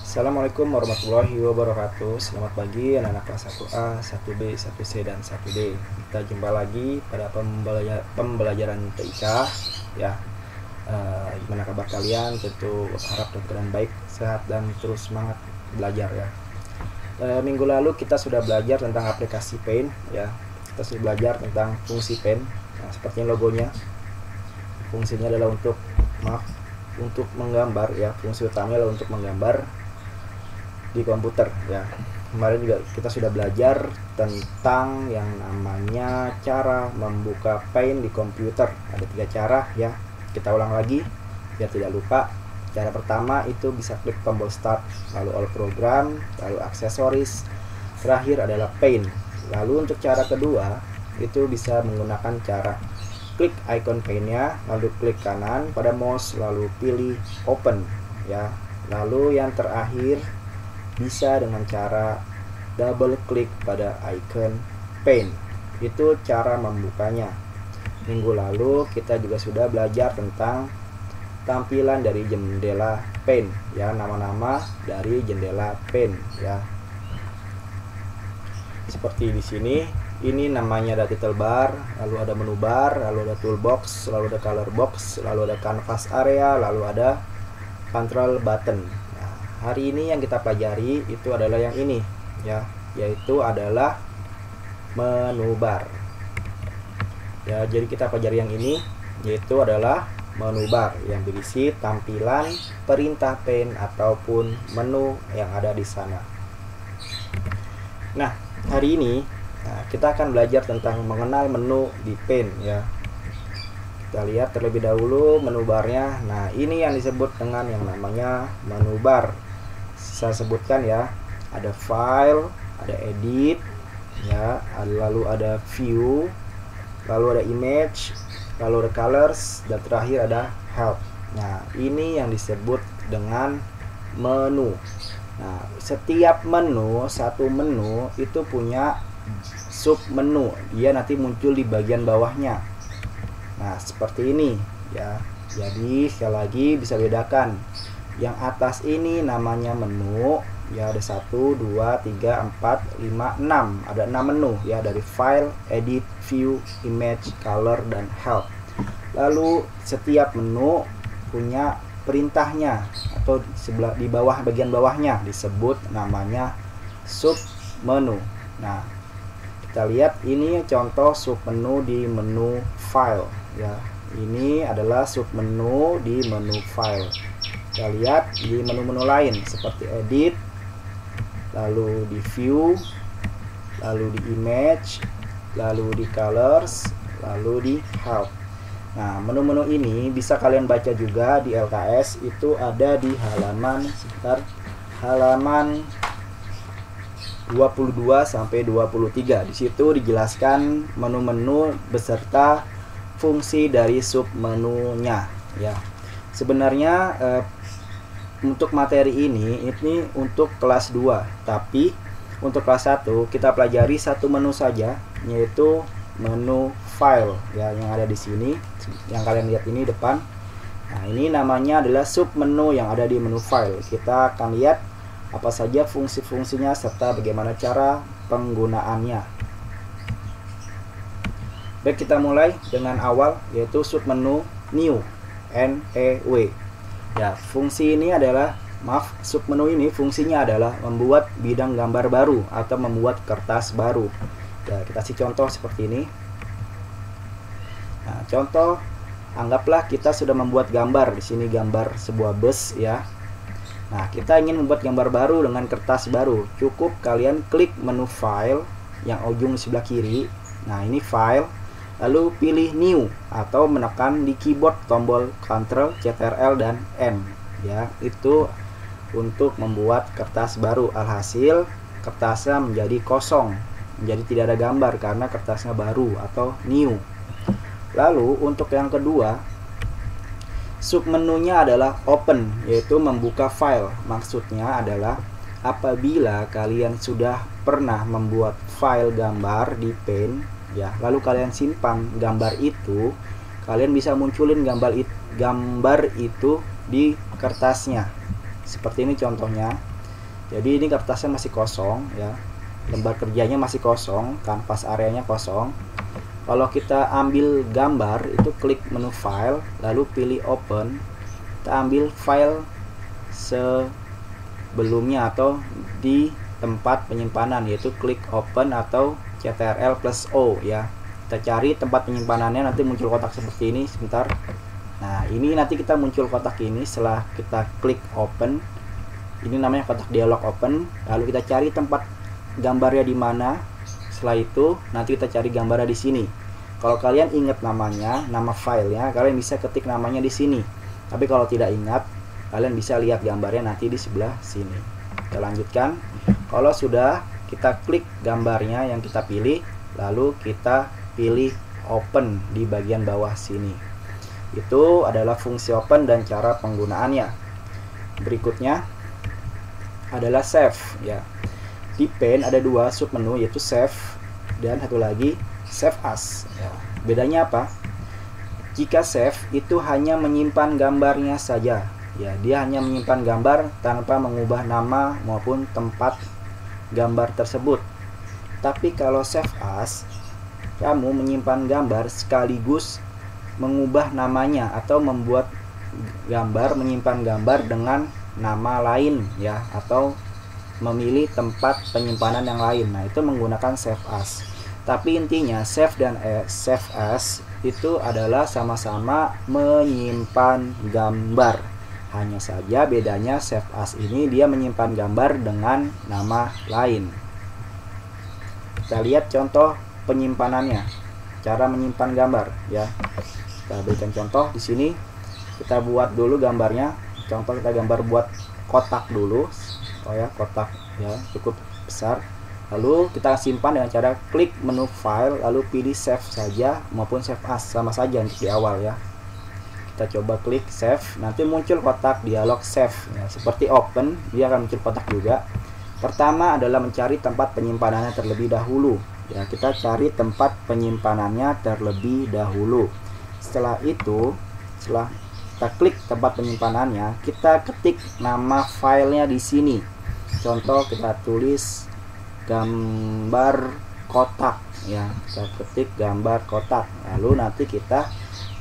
Assalamualaikum warahmatullahi wabarakatuh. Selamat pagi anak-anak kelas 1A, 1B, 1C, dan 1D. Kita jumpa lagi pada pembelajaran TIK ya. Gimana kabar kalian? Tentu harap dalam keadaan baik, sehat, dan terus semangat belajar ya. Minggu lalu kita sudah belajar tentang aplikasi Paint ya. Kita sudah belajar tentang fungsi Paint. Nah, seperti logonya. Fungsinya adalah untuk menggambar ya. Fungsi utamanya adalah untuk menggambar di komputer ya. Kemarin juga kita sudah belajar tentang yang namanya cara membuka Paint di komputer. Ada 3 cara ya. Kita ulang lagi biar tidak lupa. Cara pertama itu bisa klik tombol start, lalu all program, lalu aksesoris, terakhir adalah Paint. Lalu untuk cara kedua itu bisa menggunakan cara klik icon Paint-nya, lalu klik kanan pada mouse, lalu pilih open ya. Lalu yang terakhir bisa dengan cara double klik pada icon Paint. Itu cara membukanya. Minggu lalu kita juga sudah belajar tentang tampilan dari jendela Paint ya, nama-nama dari jendela Paint ya. Seperti di sini, ini namanya ada title bar, lalu ada menu bar, lalu ada toolbox, lalu ada color box, lalu ada canvas area, lalu ada control button. Nah, hari ini yang kita pelajari itu adalah yang ini ya, yaitu adalah menu bar. Ya, jadi kita pelajari yang ini yaitu adalah menu bar yang berisi tampilan perintah Paint ataupun menu yang ada di sana. Nah, hari ini kita akan belajar tentang mengenal menu di Paint ya. Kita lihat terlebih dahulu menu barnya. Nah, ini yang disebut dengan yang namanya menu bar. Saya sebutkan ya, ada file, ada edit ya, lalu ada view, lalu ada image, lalu ada colors, dan terakhir ada help. Nah, ini yang disebut dengan menu. Nah, setiap menu, satu menu itu punya sub menu. Dia nanti muncul di bagian bawahnya. Nah, seperti ini ya. Jadi sekali lagi bisa bedakan. Yang atas ini namanya menu ya, ada 1, 2, 3, 4, 5, 6. Ada 6 menu ya, dari file, edit, view, image, color, dan help. Lalu setiap menu punya perintahnya atau di bawah, bagian bawahnya disebut namanya sub menu. Nah, kita lihat ini contoh sub menu di menu file ya. Ini adalah sub menu di menu file. Kita lihat di menu-menu lain seperti edit, lalu di view, lalu di image, lalu di colors, lalu di help. Nah, menu-menu ini bisa kalian baca juga di LKS, itu ada di halaman sekitar halaman 22 sampai 23. Di situ dijelaskan menu-menu beserta fungsi dari sub menunya ya. Sebenarnya untuk materi ini untuk kelas 2, tapi untuk kelas 1 kita pelajari satu menu saja, yaitu menu file ya, yang ada di sini yang kalian lihat ini depan. Nah, ini namanya adalah sub menu yang ada di menu file. Kita akan lihat apa saja fungsi-fungsinya serta bagaimana cara penggunaannya. Baik, kita mulai dengan awal yaitu sub menu new, NEW. Ya, fungsi ini adalah sub menu ini fungsinya adalah membuat bidang gambar baru atau membuat kertas baru. Ya, kita kasih contoh seperti ini. Nah, contoh, anggaplah kita sudah membuat gambar. Di sini gambar sebuah bus ya. Nah, kita ingin membuat gambar baru dengan kertas baru. Cukup kalian klik menu file yang ujung sebelah kiri. Nah, ini file. Lalu pilih new atau menekan di keyboard tombol Ctrl, Ctrl, dan M ya. Itu untuk membuat kertas baru. Alhasil kertasnya menjadi kosong, menjadi tidak ada gambar karena kertasnya baru atau new. Lalu untuk yang kedua, sub menunya adalah open, yaitu membuka file. Maksudnya adalah apabila kalian sudah pernah membuat file gambar di Paint ya, lalu kalian simpan gambar itu, kalian bisa munculin gambar itu di kertasnya. Seperti ini contohnya. Jadi ini kertasnya masih kosong ya, lembar kerjanya masih kosong, kanvas areanya kosong. Kalau kita ambil gambar, itu klik menu file, lalu pilih open. Kita ambil file sebelumnya atau di tempat penyimpanan, yaitu klik open atau Ctrl+O ya. Kita cari tempat penyimpanannya, nanti muncul kotak seperti ini. Sebentar. Nah, ini nanti kita muncul kotak ini setelah kita klik open. Ini namanya kotak dialog open. Lalu kita cari tempat gambarnya di mana. Setelah itu nanti kita cari gambarnya di sini. Kalau kalian ingat namanya, nama filenya, kalian bisa ketik namanya di sini. Tapi kalau tidak ingat, kalian bisa lihat gambarnya nanti di sebelah sini. Kita lanjutkan. Kalau sudah, kita klik gambarnya yang kita pilih, lalu kita pilih open di bagian bawah sini. Itu adalah fungsi open dan cara penggunaannya. Berikutnya adalah save ya. Di Paint ada dua submenu, yaitu save dan satu lagi save as ya. Bedanya apa? Jika save itu hanya menyimpan gambarnya saja ya, dia hanya menyimpan gambar tanpa mengubah nama maupun tempat gambar tersebut. Tapi kalau save as, kamu menyimpan gambar sekaligus mengubah namanya atau membuat gambar, menyimpan gambar dengan nama lain ya, atau memilih tempat penyimpanan yang lain. Nah, itu menggunakan save as. Tapi intinya save dan save as itu adalah sama-sama menyimpan gambar. Hanya saja bedanya save as ini dia menyimpan gambar dengan nama lain. Kita lihat contoh penyimpanannya, cara menyimpan gambar ya. Kita berikan contoh di sini. Kita buat dulu gambarnya. Contoh kita gambar buat kotak dulu. Oh ya, kotak ya, cukup besar. Lalu kita simpan dengan cara klik menu file, lalu pilih save saja maupun save as, sama saja untuk di awal ya. Kita coba klik save, nanti muncul kotak dialog save ya. Seperti open, dia akan muncul kotak juga. Pertama adalah mencari tempat penyimpanannya terlebih dahulu ya. Kita cari tempat penyimpanannya terlebih dahulu. Setelah itu, setelah kita klik tempat penyimpanannya, kita ketik nama filenya di sini. Contoh kita tulis gambar kotak ya, kita ketik gambar kotak, lalu nanti kita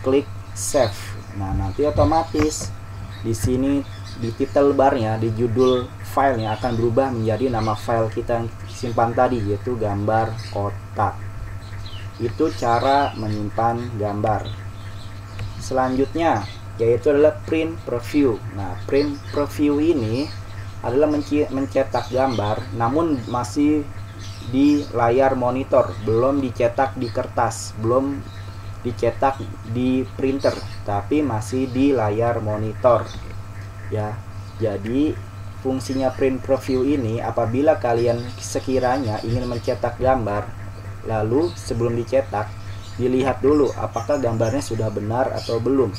klik save. Nah, nanti otomatis di sini di title barnya, di judul filenya akan berubah menjadi nama file kita yang simpan tadi, yaitu gambar kotak. Itu cara menyimpan gambar. Selanjutnya yaitu adalah print preview. Nah, print preview ini adalah mencetak gambar namun masih di layar monitor, belum dicetak di kertas, belum dicetak di printer, tapi masih di layar monitor ya. Jadi fungsinya print preview ini, apabila kalian sekiranya ingin mencetak gambar, lalu sebelum dicetak dilihat dulu apakah gambarnya sudah benar atau belum.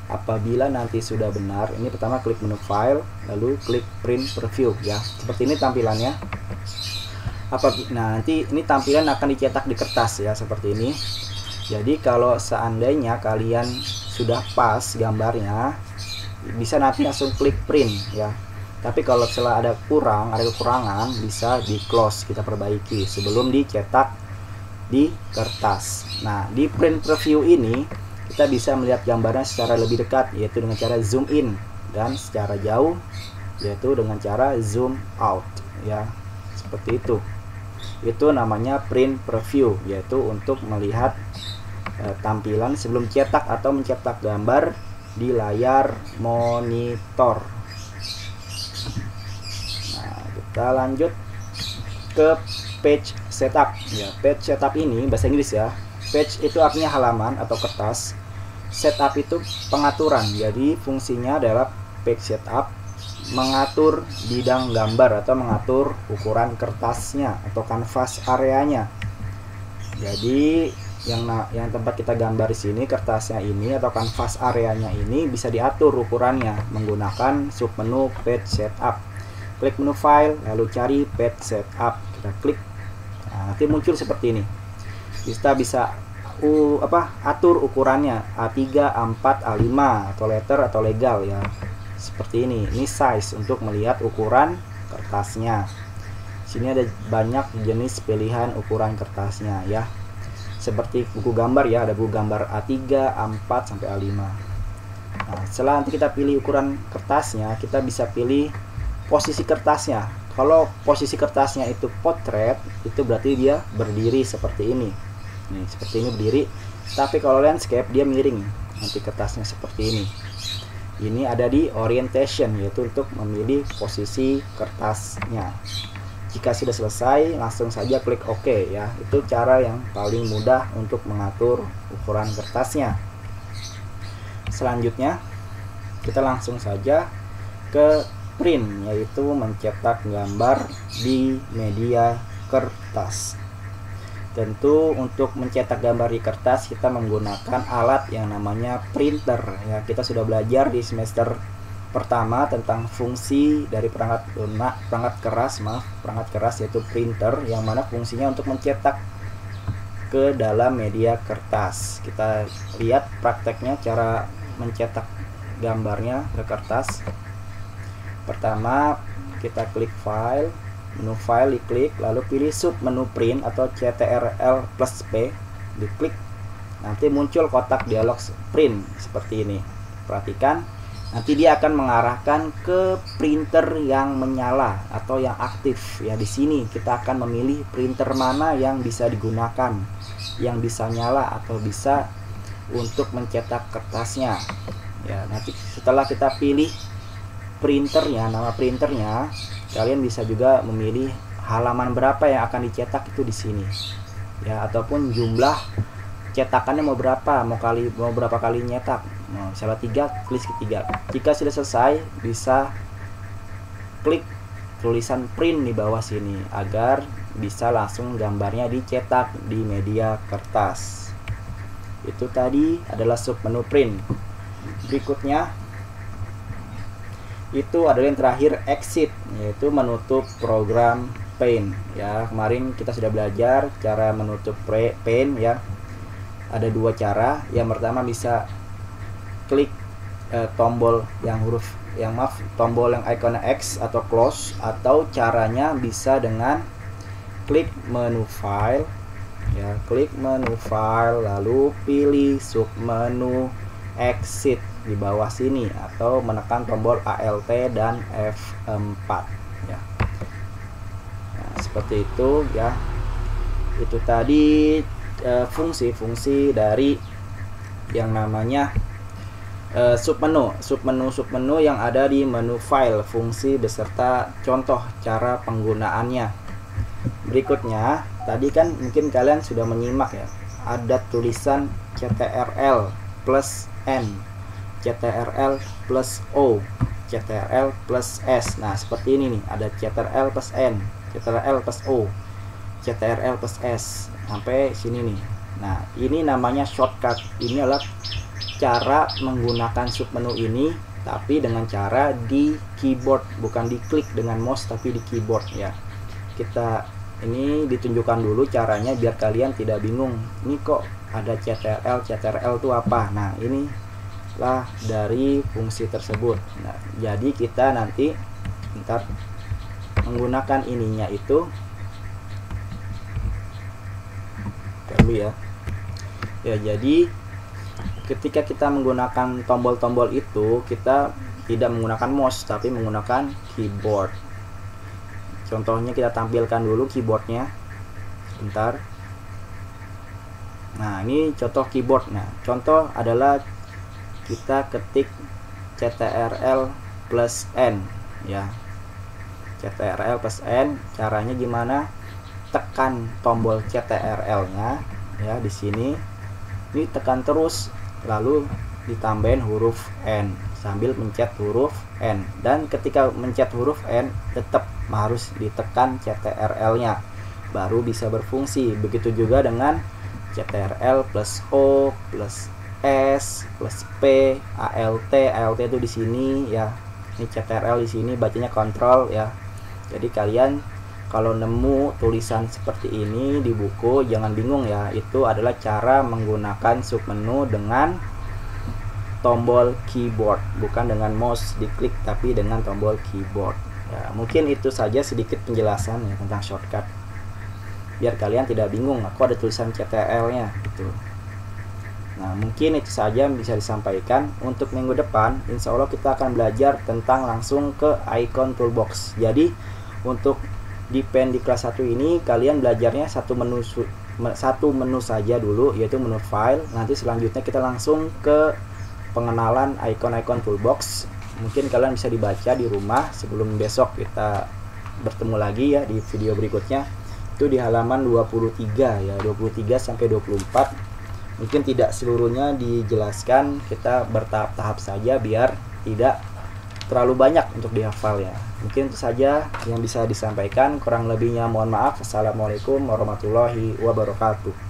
Apabila nanti sudah benar, ini pertama klik menu file, lalu klik print preview ya. Seperti ini tampilannya. Nah, nanti ini tampilan akan dicetak di kertas ya, seperti ini. Jadi kalau seandainya kalian sudah pas gambarnya, bisa nanti langsung klik print ya. Tapi kalau setelah ada kekurangan, bisa di close, kita perbaiki sebelum dicetak di kertas. Nah, di print preview ini kita bisa melihat gambarnya secara lebih dekat, yaitu dengan cara zoom in, dan secara jauh yaitu dengan cara zoom out ya, seperti itu. Itu namanya print preview, yaitu untuk melihat tampilan sebelum cetak atau mencetak gambar di layar monitor. Nah, kita lanjut ke page setup ya. Page setup ini bahasa Inggris ya. Page itu artinya halaman atau kertas. Setup itu pengaturan. Jadi fungsinya adalah page setup mengatur bidang gambar atau mengatur ukuran kertasnya atau kanvas areanya. Jadi yang tempat kita gambar di sini, kertasnya ini atau kanvas areanya ini bisa diatur ukurannya menggunakan submenu page setup. Klik menu file, lalu cari page setup. Kita klik. Nah, nanti muncul seperti ini. Kita bisa atur ukurannya A3, A4, A5 atau letter atau legal ya. Seperti ini. Ini size untuk melihat ukuran kertasnya. Sini ada banyak jenis pilihan ukuran kertasnya ya. Seperti buku gambar ya, ada buku gambar A3, A4 sampai A5. Nah, setelah nanti kita pilih ukuran kertasnya, kita bisa pilih posisi kertasnya. Kalau posisi kertasnya itu potret, itu berarti dia berdiri seperti ini. Nih, seperti ini berdiri. Tapi kalau landscape dia miring. Nanti kertasnya seperti ini. Ini ada di orientation, yaitu untuk memilih posisi kertasnya. Jika sudah selesai, langsung saja klik OK ya. Itu cara yang paling mudah untuk mengatur ukuran kertasnya. Selanjutnya, kita langsung saja ke print, yaitu mencetak gambar di media kertas. Tentu untuk mencetak gambar di kertas kita menggunakan alat yang namanya printer ya. Kita sudah belajar di semester pertama tentang fungsi dari perangkat keras yaitu printer, yang mana fungsinya untuk mencetak ke dalam media kertas. Kita lihat prakteknya cara mencetak gambarnya ke kertas. Pertama kita klik file, menu file diklik, lalu pilih sub menu print atau CTRL plus P, diklik. Nanti muncul kotak dialog print seperti ini. Perhatikan, nanti dia akan mengarahkan ke printer yang menyala atau yang aktif ya. Di sini kita akan memilih printer mana yang bisa digunakan, yang bisa nyala atau bisa untuk mencetak kertasnya ya. Nanti setelah kita pilih printernya, nama printernya, kalian bisa juga memilih halaman berapa yang akan dicetak itu di sini ya, ataupun jumlah cetakannya mau berapa, mau berapa kali nyetak. Nah, misalnya 3, klik 3. Jika sudah selesai, bisa klik tulisan print di bawah sini agar bisa langsung gambarnya dicetak di media kertas. Itu tadi adalah sub menu print. Berikutnya itu adalah yang terakhir exit, yaitu menutup program Paint ya. Kemarin kita sudah belajar cara menutup Paint ya. Ada dua cara. Yang pertama bisa klik tombol yang tombol yang ikonnya X atau close, atau caranya bisa dengan klik menu file ya, klik menu file lalu pilih sub menu exit di bawah sini, atau menekan tombol Alt dan F4 ya. Nah, seperti itu ya. Itu tadi fungsi-fungsi dari yang namanya submenu yang ada di menu file, fungsi beserta contoh cara penggunaannya. Berikutnya, tadi kan mungkin kalian sudah menyimak ya, ada tulisan CTRL plus N, CTRL plus O, CTRL plus S. Nah, seperti ini nih, ada CTRL plus N, CTRL plus O, CTRL plus S, sampai sini nih. Nah, ini namanya shortcut. Ini adalah cara menggunakan submenu ini, tapi dengan cara di keyboard, bukan diklik dengan mouse tapi di keyboard ya. Kita ini ditunjukkan dulu caranya biar kalian tidak bingung. Ini kok ada CTRL itu apa? Nah, ini lah dari fungsi tersebut. Nah, jadi kita nanti ntar menggunakan ininya itu dulu ya. Ya, jadi ketika kita menggunakan tombol-tombol itu, kita tidak menggunakan mouse tapi menggunakan keyboard. Contohnya kita tampilkan dulu keyboardnya sebentar. Nah, ini contoh keyboard. Nah, contoh adalah kita ketik CTRL plus N ya. CTRL plus N, caranya gimana? Tekan tombol CTRL-nya ya di sini. Ini tekan terus, lalu ditambahin huruf N sambil mencet huruf N. Dan ketika mencet huruf N tetap harus ditekan CTRL-nya baru bisa berfungsi. Begitu juga dengan CTRL plus O plus S plus P, ALT itu di sini ya. Ini CTRL di sini, bacanya kontrol ya. Jadi kalian kalau nemu tulisan seperti ini di buku jangan bingung ya. Itu adalah cara menggunakan submenu dengan tombol keyboard, bukan dengan mouse diklik tapi dengan tombol keyboard Ya, mungkin itu saja sedikit penjelasan ya tentang shortcut, biar kalian tidak bingung aku ada tulisan CTRL nya gitu. Nah, mungkin itu saja yang bisa disampaikan. Untuk minggu depan insya Allah kita akan belajar tentang langsung ke icon toolbox. Jadi untuk di pen di kelas 1 ini kalian belajarnya satu menu saja dulu, yaitu menu file. Nanti selanjutnya kita langsung ke pengenalan icon-icon toolbox. Mungkin kalian bisa dibaca di rumah sebelum besok kita bertemu lagi ya di video berikutnya. Itu di halaman 23 ya, 23 sampai 24. Mungkin tidak seluruhnya dijelaskan, kita bertahap-tahap saja biar tidak terlalu banyak untuk dihafal ya. Mungkin itu saja yang bisa disampaikan, kurang lebihnya mohon maaf. Assalamualaikum warahmatullahi wabarakatuh.